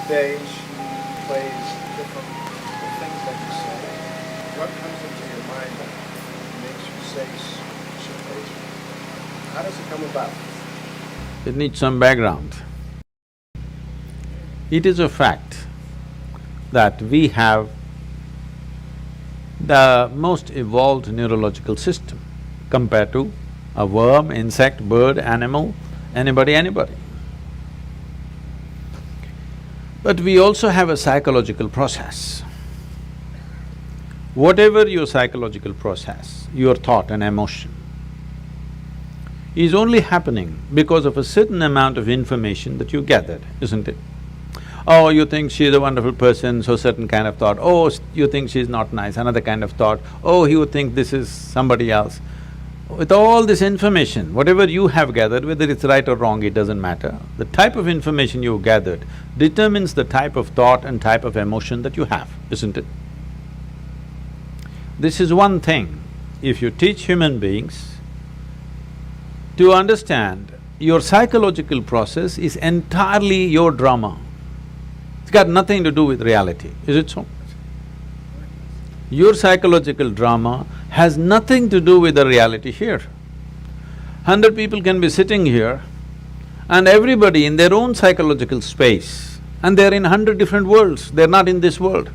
stage, plays different the things that you say. What comes into your mind that makes you say certain things? How does it come about? It needs some background. It is a fact that we have the most evolved neurological system compared to a worm, insect, bird, animal, anybody. But we also have a psychological process. Whatever your psychological process, your thought and emotion, is only happening because of a certain amount of information that you gathered, isn't it? Oh, you think she's a wonderful person, so certain kind of thought. Oh, you think she's not nice, another kind of thought. Oh, you think this is somebody else. With all this information, whatever you have gathered, whether it's right or wrong, it doesn't matter. The type of information you gathered determines the type of thought and type of emotion that you have, isn't it? This is one thing. If you teach human beings to understand, your psychological process is entirely your drama. It's got nothing to do with reality, is it so? Your psychological drama has nothing to do with the reality here. 100 people can be sitting here and everybody in their own psychological space, and they're in 100 different worlds, they're not in this world.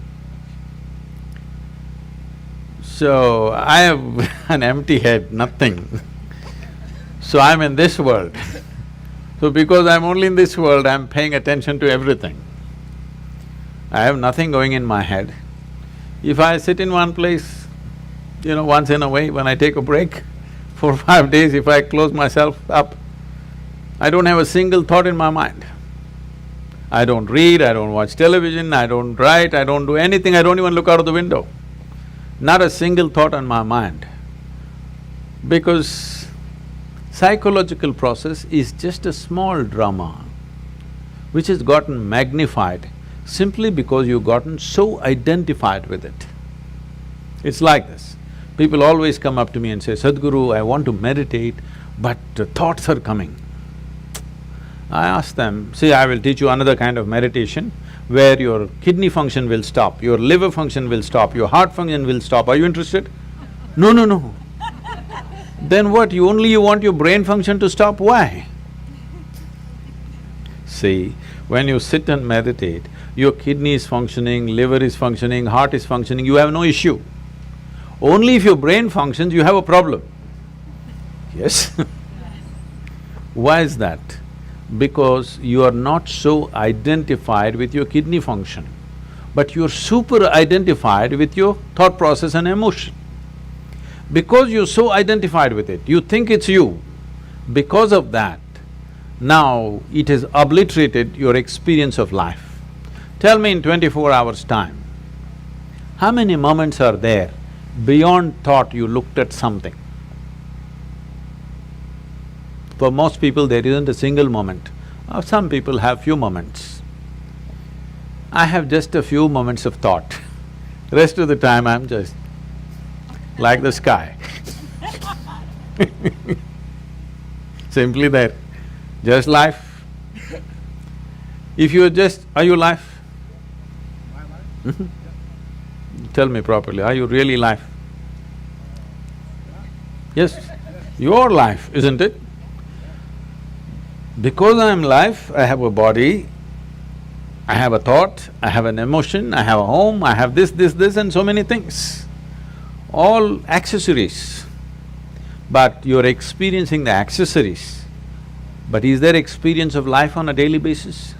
So, I have an empty head, nothing. So I'm in this world. So because I'm only in this world, I'm paying attention to everything. I have nothing going in my head. If I sit in one place, once in a way, when I take a break, 4 or 5 days, if I close myself up, I don't have a single thought in my mind. I don't read, I don't watch television, I don't write, I don't do anything, I don't even look out of the window. Not a single thought on my mind. Because psychological process is just a small drama which has gotten magnified simply because you've gotten so identified with it. It's like this. People always come up to me and say, Sadhguru, I want to meditate, but thoughts are coming. I ask them, see, I will teach you another kind of meditation where your kidney function will stop, your liver function will stop, your heart function will stop. Are you interested? No. Then what, you want your brain function to stop? Why? See, when you sit and meditate, your kidney is functioning, liver is functioning, heart is functioning, you have no issue. Only if your brain functions, you have a problem. Yes? Why is that? Because you are not so identified with your kidney function, but you're super identified with your thought process and emotion. Because you're so identified with it, you think it's you. Because of that, now it has obliterated your experience of life. Tell me in 24 hours' time, how many moments are there beyond thought you looked at something? For most people, there isn't a single moment. Some people have few moments. I have just a few moments of thought. Rest of the time, I'm just like the sky. Simply there, just life. If you're just… are you life? Tell me properly, are you really life? Yes, your life, isn't it? Because I am life, I have a body, I have a thought, I have an emotion, I have a home, I have this and so many things. All accessories. But you're experiencing the accessories. But is there experience of life on a daily basis?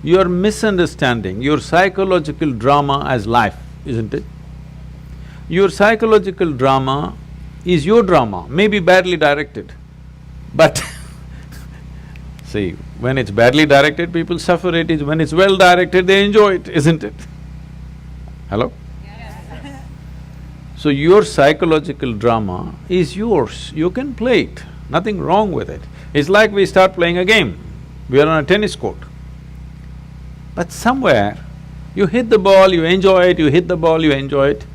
You're misunderstanding your psychological drama as life, isn't it? Your psychological drama is your drama, maybe badly directed, but see, when it's badly directed, people suffer it. When it's well directed, they enjoy it, isn't it? Hello? Yes. So your psychological drama is yours, you can play it, nothing wrong with it. It's like we start playing a game, we are on a tennis court. But somewhere, you hit the ball, you enjoy it, you hit the ball, you enjoy it.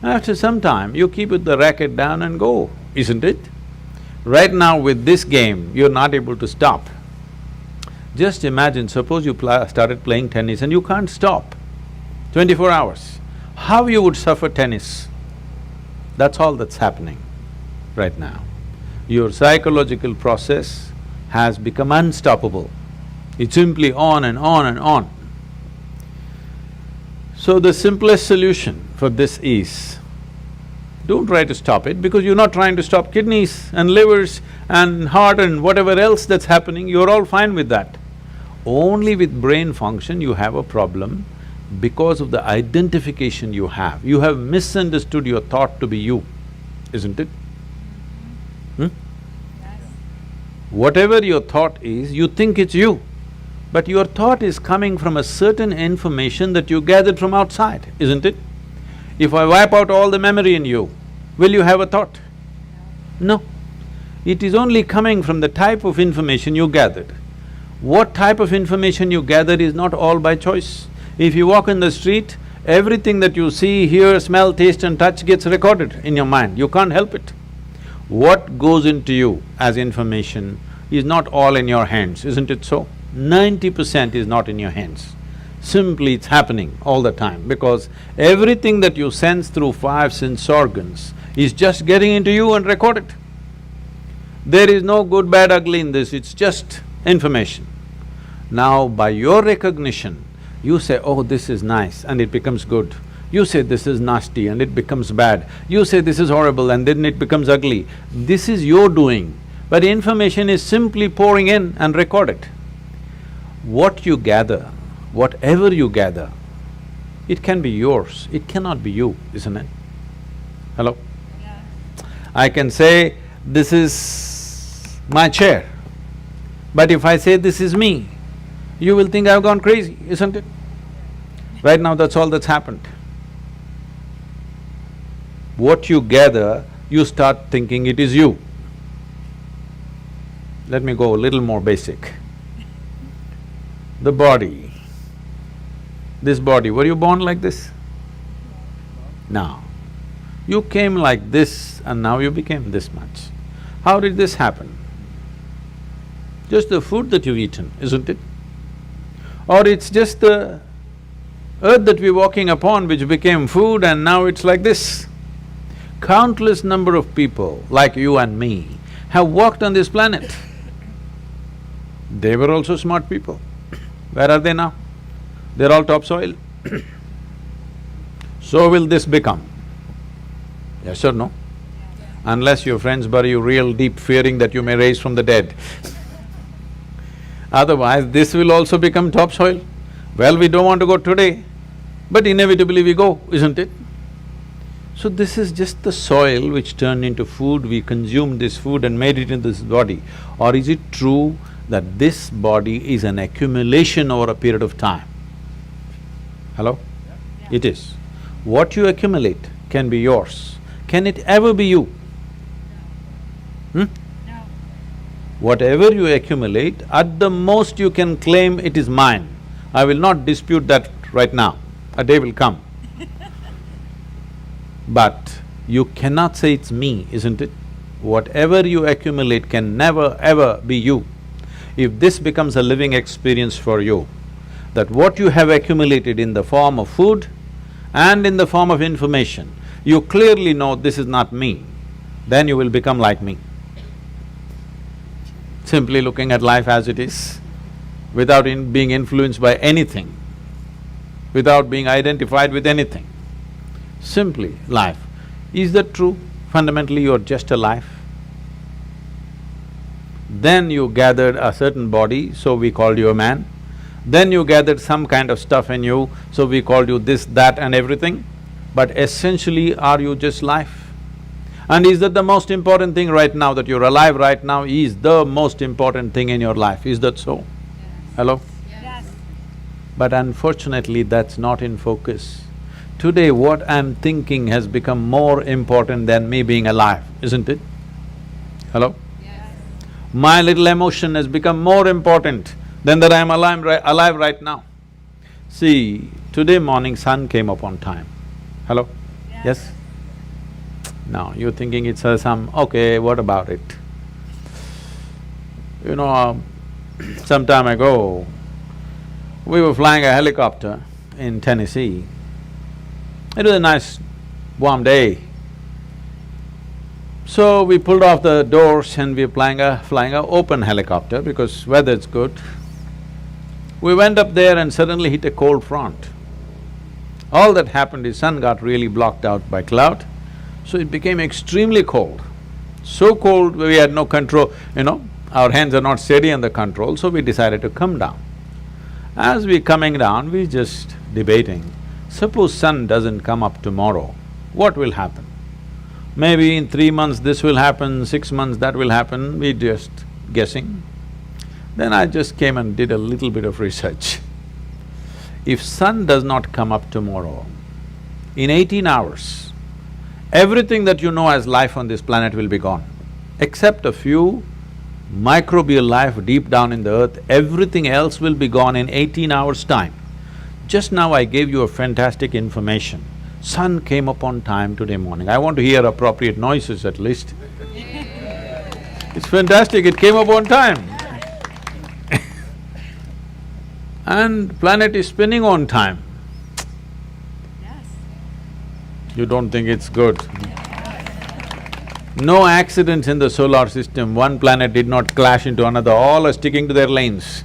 After some time, you keep the racket down and go, isn't it? Right now with this game, you're not able to stop. Just imagine, suppose you started playing tennis and you can't stop 24 hours. How you would suffer tennis? That's all that's happening right now. Your psychological process has become unstoppable. It's simply on and on and on. So the simplest solution for this is, don't try to stop it because you're not trying to stop kidneys and livers and heart and whatever else that's happening, you're all fine with that. Only with brain function you have a problem because of the identification you have. You have misunderstood your thought to be you, isn't it? Hmm? Whatever your thought is, you think it's you, but your thought is coming from a certain information that you gathered from outside, isn't it? If I wipe out all the memory in you, will you have a thought? No. It is only coming from the type of information you gathered. What type of information you gather is not all by choice. If you walk in the street, everything that you see, hear, smell, taste and touch gets recorded in your mind, you can't help it. What goes into you as information is not all in your hands, isn't it so? 90% is not in your hands. Simply it's happening all the time because everything that you sense through five sense organs is just getting into you and recorded. There is no good, bad, ugly in this, it's just information. Now by your recognition, you say, oh, this is nice and it becomes good. You say this is nasty and it becomes bad. You say this is horrible and then it becomes ugly. This is your doing, but information is simply pouring in and recorded. What you gather, whatever you gather, it can be yours, it cannot be you, isn't it? Hello? Yeah. I can say, this is my chair, but if I say this is me, you will think I've gone crazy, isn't it? Right now, that's all that's happened. What you gather, you start thinking it is you. Let me go a little more basic. The body, this body, were you born like this? No. You came like this and now you became this much. How did this happen? Just the food that you've eaten, isn't it? Or it's just the earth that we're walking upon which became food and now it's like this. Countless number of people like you and me have walked on this planet. They were also smart people. Where are they now? They're all topsoil. So will this become? Yes or no? Unless your friends bury you real deep, fearing that you may rise from the dead. Otherwise, this will also become topsoil. Well, we don't want to go today, but inevitably we go, isn't it? So this is just the soil which turned into food, we consumed this food and made it into this body. Or is it true that this body is an accumulation over a period of time? Hello? Yeah. It is. What you accumulate can be yours. Can it ever be you? Hmm? No. Whatever you accumulate, at the most you can claim it is mine. I will not dispute that right now, a day will come. But you cannot say it's me, isn't it? Whatever you accumulate can never ever be you. If this becomes a living experience for you, that what you have accumulated in the form of food and in the form of information, you clearly know this is not me, then you will become like me. Simply looking at life as it is, without being influenced by anything, without being identified with anything. Simply life. Is that true? Fundamentally, you're just a life. Then you gathered a certain body, so we called you a man. Then you gathered some kind of stuff in you, so we called you this, that and everything. But essentially, are you just life? And is that the most important thing right now, that you're alive right now is the most important thing in your life, is that so? Yes. Hello? Yes. But unfortunately, that's not in focus. Today, what I'm thinking has become more important than me being alive, isn't it? Hello? Yes. My little emotion has become more important than that I'm alive right now. See, today morning sun came up on time. Hello? Yes? Now, you're thinking it's some… okay, what about it? You know, Some time ago, we were flying a helicopter in Tennessee. It was a nice warm day. So we pulled off the doors and we were flying a open helicopter because weather's good. We went up there and suddenly hit a cold front. All that happened is sun got really blocked out by cloud, so it became extremely cold. So cold we had no control, our hands are not steady on the control, so we decided to come down. As we coming down, we just debating, suppose sun doesn't come up tomorrow, what will happen? Maybe in 3 months this will happen, 6 months that will happen, we just guessing. Then I just came and did a little bit of research. If sun does not come up tomorrow, in 18 hours, everything that you know as life on this planet will be gone. Except a few microbial life deep down in the earth, everything else will be gone in 18 hours' time. Just now I gave you a fantastic information. Sun came up on time today morning. I want to hear appropriate noises at least. It's fantastic, it came up on time. And planet is spinning on time. Yes. You don't think it's good? No accidents in the solar system, one planet did not clash into another, all are sticking to their lanes.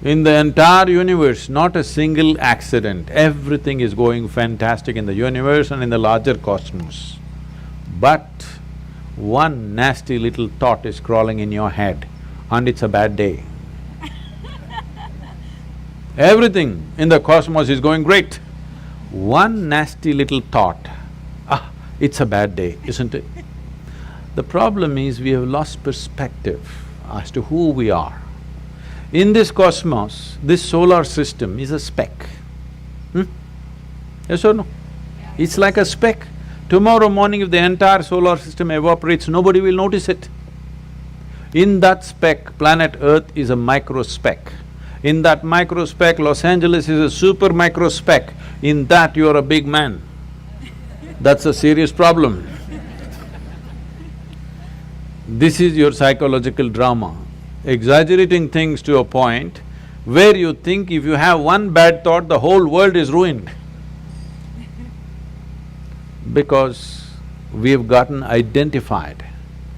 In the entire universe, not a single accident, everything is going fantastic in the universe and in the larger cosmos. But one nasty little thought is crawling in your head and it's a bad day. Everything in the cosmos is going great. One nasty little thought, it's a bad day, isn't it? The problem is we have lost perspective as to who we are. In this cosmos, this solar system is a speck. Yes or no? Yeah. It's like a speck. Tomorrow morning if the entire solar system evaporates, nobody will notice it. In that speck, planet Earth is a micro speck. In that micro speck, Los Angeles is a super micro speck. In that, you are a big man. That's a serious problem. This is your psychological drama, exaggerating things to a point where you think if you have one bad thought, the whole world is ruined. Because we have gotten identified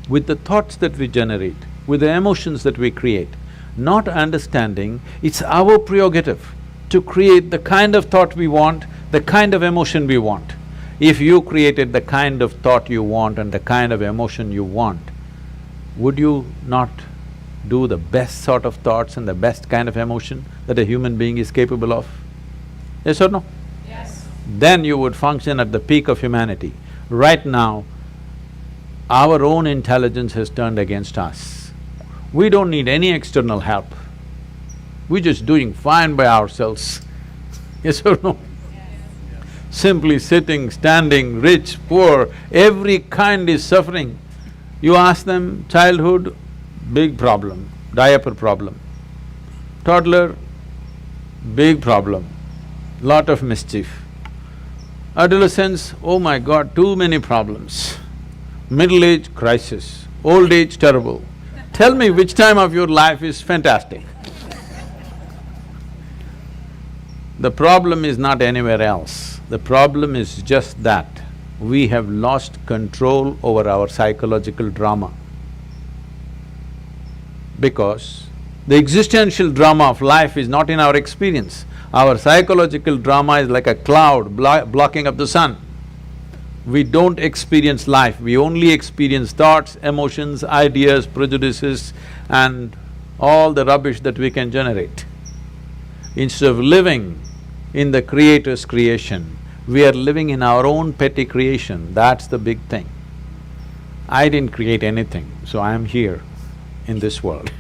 with the thoughts that we generate, with the emotions that we create, not understanding it's our prerogative to create the kind of thought we want, the kind of emotion we want. If you created the kind of thought you want and the kind of emotion you want, would you not do the best sort of thoughts and the best kind of emotion that a human being is capable of? Yes or no? Yes. Then you would function at the peak of humanity. Right now, our own intelligence has turned against us. We don't need any external help. We're just doing fine by ourselves. Yes or no? Yes. Simply sitting, standing, rich, poor, every kind is suffering. You ask them, childhood, big problem, diaper problem. Toddler, big problem, lot of mischief. Adolescence, oh my God, too many problems. Middle age, crisis. Old age, terrible. Tell me which time of your life is fantastic. The problem is not anywhere else. The problem is just that we have lost control over our psychological drama. Because the existential drama of life is not in our experience. Our psychological drama is like a cloud blocking up the sun. We don't experience life, we only experience thoughts, emotions, ideas, prejudices and all the rubbish that we can generate. Instead of living in the Creator's creation, we are living in our own petty creation, that's the big thing. I didn't create anything, so I am here in this world.